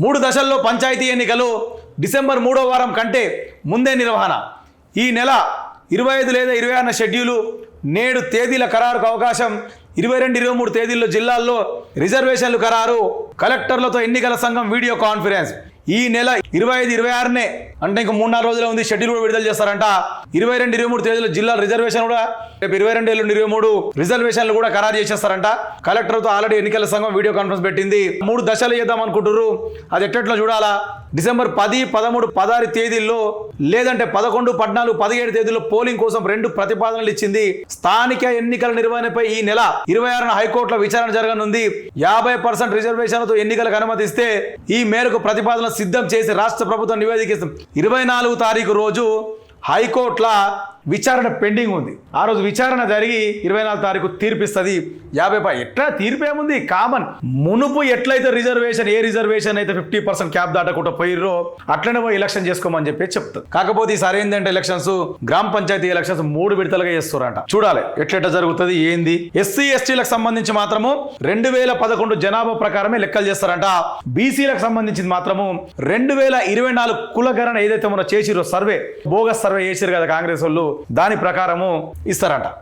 3 దశల్లో పంచాయతీ ఎన్నికలు డిసెంబర్ 3వ వారం కంటే ముందే నిర్వహణ. ఈ నెల 25 లేదా 26న షెడ్యూలు. నేడు తేదీల ఖరారుకు అవకాశం. 22, 23 తేదీల్లో జిల్లాల్లో రిజర్వేషన్లు ఖరారు. కలెక్టర్లతో ఎన్నికల సంఘం వీడియో కాన్ఫరెన్స్. ఈ నెల 25, 26నే అంటే ఇంక 3-4 రోజులే ఉంది. షెడ్యూల్ కూడా విడుదల చేస్తారంట. 22, 23 తేదీలో జిల్లా రిజర్వేషన్ కూడా రేపు 22, 23 రిజర్వేషన్లు కూడా ఖరారు చేసేస్తారంట. కలెక్టర్తో ఆల్రెడీ ఎన్నికల సంఘం వీడియో కాన్ఫరెన్స్ పెట్టింది. 3 దశలు చేద్దాం అనుకుంటున్నారు. అది ఎట్లా చూడాలా? డిసెంబర్ 10, 13, 16 తేదీల్లో లేదంటే 11, 14, 17 తేదీల్లో పోలింగ్ కోసం 2 ప్రతిపాదనలు ఇచ్చింది. స్థానిక ఎన్నికల నిర్వహణపై ఈ నెల 26న హైకోర్టులో విచారణ జరగనుంది. 50% రిజర్వేషన్లతో ఎన్నికలకు అనుమతిస్తే ఈ మేరకు ప్రతిపాదన సిద్ధం చేసి రాష్ట్ర ప్రభుత్వం నివేదికిస్తుంది. 24వ తారీఖు రోజు హైకోర్టులో విచారణ పెండింగ్ ఉంది. ఆ రోజు విచారణ జరిగి 24వ తారీఖు తీర్పిస్తుంది. 50 ఎట్లా తీర్పు ఏముంది? కామన్. మునుపు ఎట్లయితే రిజర్వేషన్, ఏ రిజర్వేషన్ అయితే 50% క్యాప్ దాటకుండా పోయిర్రో అట్లనే పోయి ఎలక్షన్ చేసుకోమని చెప్పి చెప్తారు. కాకపోతే ఈసారి ఏంటంటే ఎలక్షన్స్, గ్రామ పంచాయతీ ఎలక్షన్స్ 3 విడతలుగా చేస్తారంట. చూడాలి ఎట్లెట్లా జరుగుతుంది ఏంది. ఎస్సీ ఎస్టీలకు సంబంధించి మాత్రము 2011 జనాభా ప్రకారమే లెక్కలు చేస్తారంట. బీసీలకు సంబంధించి మాత్రము 2024 కులగణన ఏదైతే మనం చేసిరో సర్వే, బోగస్ సర్వే చేసిరు కదా కాంగ్రెస్ వాళ్ళు, దాని ప్రకారము ఇస్తారంట.